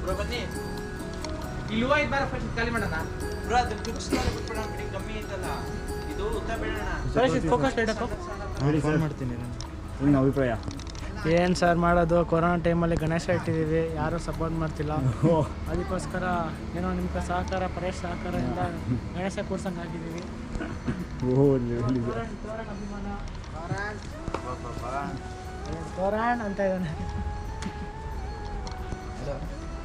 Bro ಬನ್ನಿ ಇಲ್ವಾ ಇದು ಬಾರ ಫಸ್ಟ್ ಖಾಲಿ ಮಾಡೋಣ ಬ್ರೋ ಅದು ಬುಕ್ಸ್ ಬಿಟ್ಬಿಡೋಣ ಬಿಡಿ ಕಮ್ಮಿ ಐತಲ್ಲ ಇದು ಉತ್ತರ ಬಿಡೋಣ ಸರ್ ಫೋಕಸ್ ಇಡಕ್ಕೆ ನೋಡಿ ಫೋನ್ ಮಾಡ್ತೀನಿ ನಾನು. ನಿಮ್ಮ ಅಭಿಪ್ರಾಯ ಏನು ಸರ್ ಮಾಡೋದು, ಕೊರೋನಾ ಟೈಮಲ್ಲಿ ಗಣೇಶ ಇಟ್ಟಿದ್ದೀವಿ, ಯಾರೂ ಸಪೋರ್ಟ್ ಮಾಡ್ತಿಲ್ಲ. ಅದಕ್ಕೋಸ್ಕರ ಏನೋ ನಿಮ್ಮ ಸಹಕಾರ, ಪರೇಶ್ ಸಹಕಾರದಿಂದ ಗಣೇಶ ಕೂರ್ಸಂಗೆ ಆಗಿದ್ದೀವಿ. ತೋರಾಣ್ ಅಂತ ಇದ್ದಾನೆ.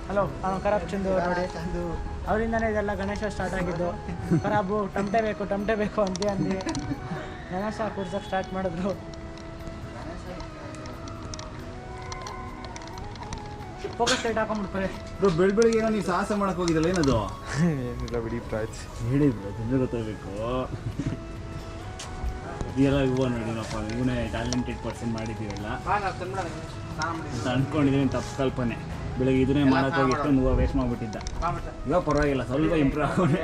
ಹಲೋ ಖರಾಬ್ ಚಂದು ನೋಡಿ, ಅವರಿಂದನೇ ಇದೆಲ್ಲ ಗಣೇಶ ಸ್ಟಾರ್ಟ್ ಆಗಿದ್ದು. ಖರಾಬು ಟಮಟೆ ಬೇಕು ಅಂದು ಗಣೇಶ ಕೂರ್ಸೋಕೆ ಸ್ಟಾರ್ಟ್ ಮಾಡಿದ್ರು. ಫೋಕಸ್ ಲೈಟ್ ಹಾಕೊಂಡ್ಬಿಡ್ತಾರೆ. ಬೆಳಗ್ಗೆ ಏನೋ ನೀವು ಸಾಹಸ ಮಾಡಕ್ಕೆ ಹೋಗಿದ್ದಲ್ಲ, ಏನದು? ಏನಿಲ್ಲ ಬಿಡಿ ಪ್ರಾಯ್ಸ್ ಹೇಳಿ ಬ್ರೋ, ತುಂಬ ಗೊತ್ತಾಗಬೇಕು. ಇದೆಲ್ಲ ಇವ ನೋಡಿನಪ್ಪ, ಇವನೇ ಟ್ಯಾಲೆಂಟೆಡ್ ಪರ್ಸನ್ ಮಾಡಿದ್ದೀರಲ್ಲ ಅಂತ ಅಂದ್ಕೊಂಡಿದ್ದೀನಿ. ತಪ್ಪು ಕಲ್ಪನೆ. ಬೆಳಗ್ಗೆ ಇದನ್ನೇ ಮಾಡಕ್ಕೆ ಹೋಗಿತ್ತು, ನೀವು ವೇಸ್ಟ್ ಮಾಡಿಬಿಟ್ಟಿದ್ದ. ಇವಾಗ ಪರವಾಗಿಲ್ಲ, ಸ್ವಲ್ಪ ಇಂಪ್ರೂವ್ ಆಗೋನೆ.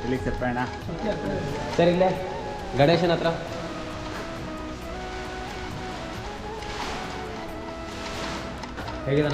ಎಲ್ಲಿಗೆ ಸಪ್ಪಣ್ಣ ಸರಿ ಇಲ್ಲೇ ಗಣೇಶನ ಹತ್ರ ಹೇಗಿದೆ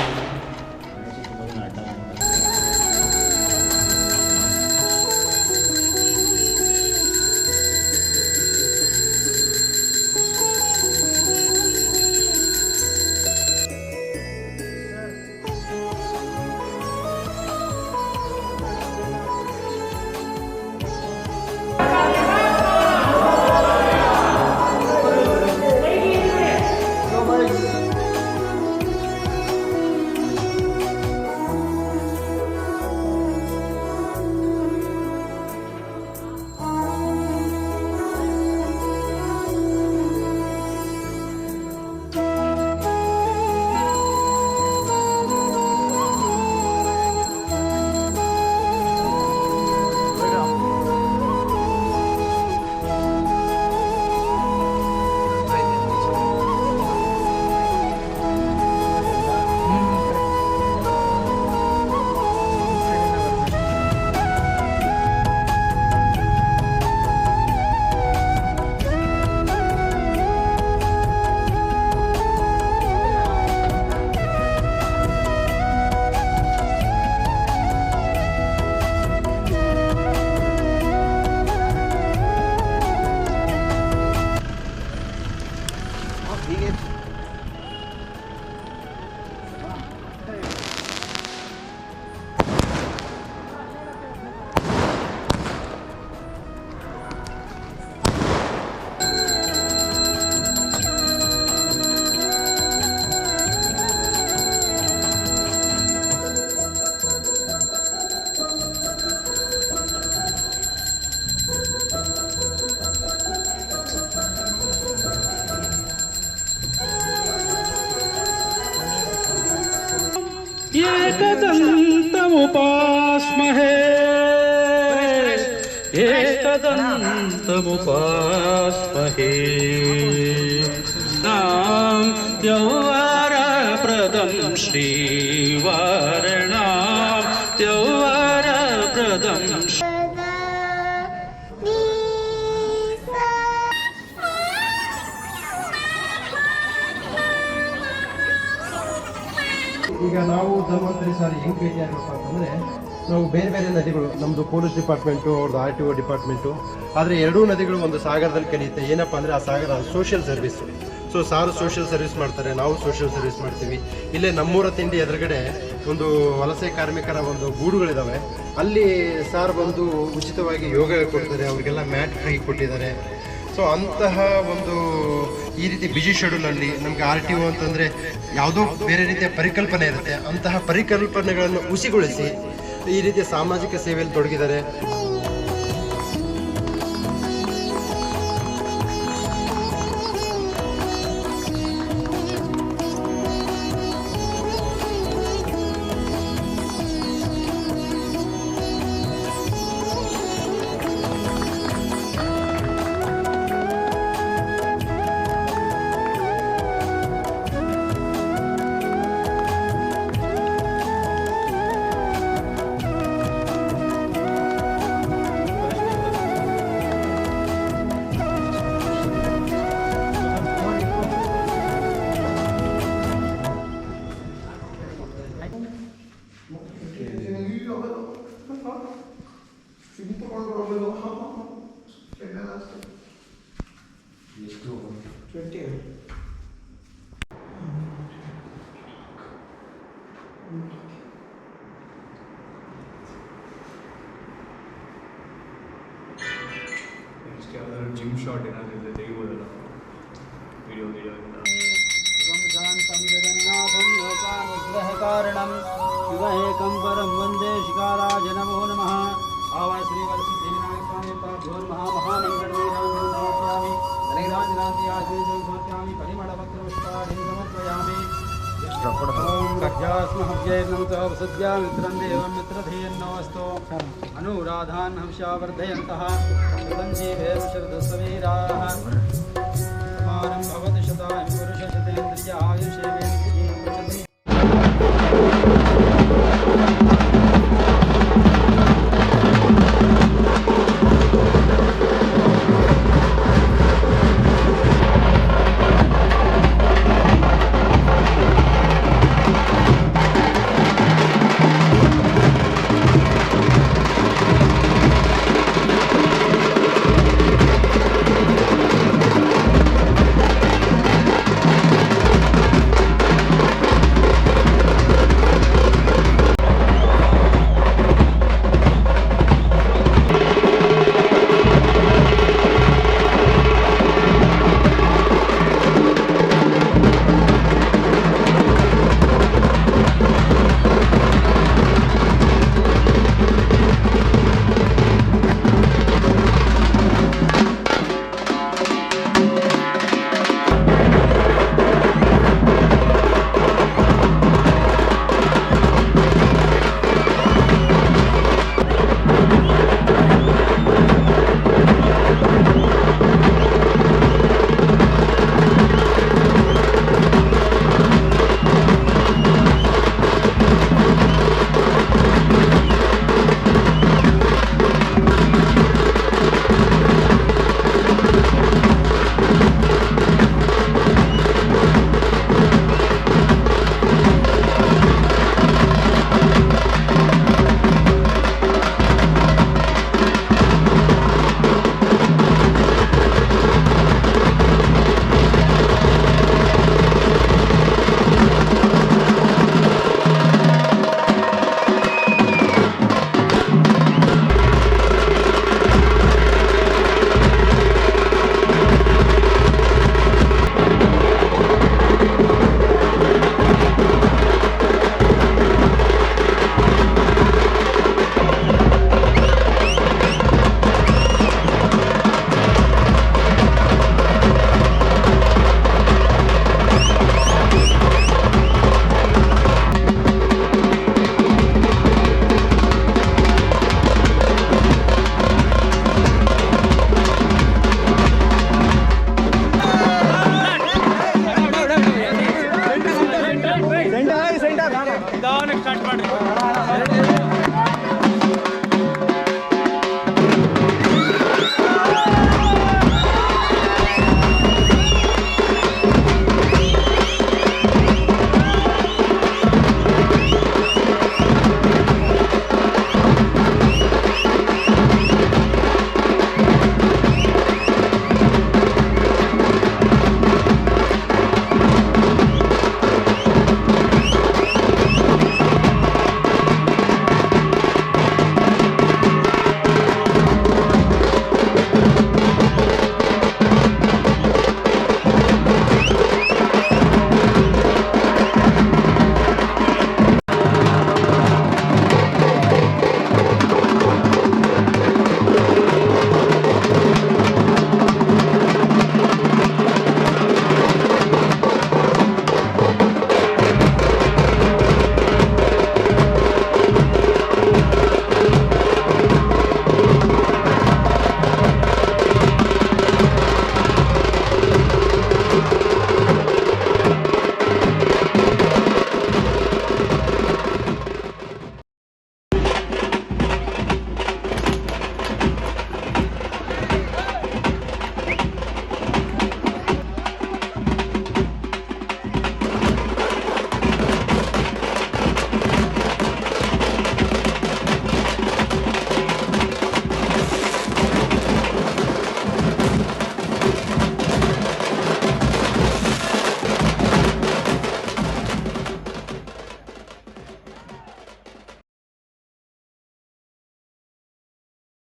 एकदन्तमुपास्महे एकदन्तमुपास्महे नाम द्यौवरप्रदं श्रीवारणां द्यौवरप्रदं ಈಗ ನಾವು ಧನ್ವಂತರಿ ಸಾರಿ ಹೆಂಗೆ ಭೇಟಿ ಆಗಬೇಕು ಅಂತಂದರೆ, ನಾವು ಬೇರೆ ಬೇರೆ ನದಿಗಳು, ನಮ್ಮದು ಪೊಲೀಸ್ ಡಿಪಾರ್ಟ್ಮೆಂಟು, ಅವ್ರದ್ದು RTO ಡಿಪಾರ್ಟ್ಮೆಂಟು, ಆದರೆ ಎರಡೂ ನದಿಗಳು ಒಂದು ಸಾಗರದಲ್ಲಿ ಕಲಿಯುತ್ತೆ. ಏನಪ್ಪ ಅಂದರೆ ಆ ಸಾಗರ ಸೋಷಿಯಲ್ ಸರ್ವಿಸು. ಸೊ ಸಾರು ಸೋಷಿಯಲ್ ಸರ್ವಿಸ್ ಮಾಡ್ತಾರೆ, ನಾವು ಸೋಷಿಯಲ್ ಸರ್ವಿಸ್ ಮಾಡ್ತೀವಿ. ಇಲ್ಲೇ ನಮ್ಮೂರ ತಿಂಡಿ ಎದುರುಗಡೆ ಒಂದು ವಲಸೆ ಕಾರ್ಮಿಕರ ಒಂದು ಗೂಡುಗಳಿದ್ದಾವೆ. ಅಲ್ಲಿ ಸಾರ್ ಬಂದು ಉಚಿತವಾಗಿ ಯೋಗ ಕೊಡ್ತಾರೆ, ಅವರಿಗೆಲ್ಲ ಮ್ಯಾಟ್ ಫ್ರೀ ಕೊಟ್ಟಿದ್ದಾರೆ. ಸೊ ಅಂತಹ ಒಂದು ಈ ರೀತಿ ಬಿಜಿ ಶೆಡ್ಯೂಲಲ್ಲಿ ನಮಗೆ RTO ಅಂತಂದರೆ ಯಾವುದೋ ಬೇರೆ ರೀತಿಯ ಪರಿಕಲ್ಪನೆ ಇರುತ್ತೆ. ಅಂತಹ ಪರಿಕಲ್ಪನೆಗಳನ್ನು ಹುಸಿಗೊಳಿಸಿ ಈ ರೀತಿಯ ಸಾಮಾಜಿಕ ಸೇವೆಯಲ್ಲಿ ತೊಡಗಿದ್ದಾರೆ. ನೆಕ್ಸ್ಟ್ ಯಾವ್ದಾದ್ರು ಜಿಮ್ ಶಾಟ್ ಏನಾದರೂ ಇದ್ರೆ ತೆಗಿಬೋದಲ್ಲ ವಿಡಿಯೋ ಶಾಂತಂ ಜಗನ್ನಾಥಂ ಲೋಕಾನುಗ್ರಹಕಾರಣಂ ಶಿವಏಕಂ ಪರಂ ವಂದೇ ಶಿಕಾರಾಯ ನಮೋ ನಮಃ ಆವಾಯ ಶ್ರೀ ವರಸಿದ್ಧಿವಿನಾಯಕ ಸ್ವಾಮಿ ತಾಭ್ಯೋ ನಮಃ ಮಹಾನಂದನೀರಾಂಜನ ಸಮರ್ಪಯಾಮಿ ಧನೈರಾಂಜನಾಂತಿಯಾಶ್ರೀ ಸಮರ್ಪಯಾಮಿ ಪರಿಮಳಪತ್ರಪುಷ್ಪಾಣಿ ಸಮರ್ಪಯಾಮಿ ಓಂ ಗಜಾಸ್ಮಹವ್ಯೈರ್ನಮತಃ ವಸದ್ಯಾ ಮಿತ್ರಂ ದೇವಂ ಮಿತ್ರಧೇಯನ್ನೋऽस्तु ಅನುರಾಧಾನ್ ಹಂಸಾವರ್ಧಯन्तಃ ಶತಂ ಜೀವೇಮ ಶರದಸ್ಸವೀರಾः समानं भवति शतायुः पुरुषशतेन्द्रिय आयुषेवेन्द्रिये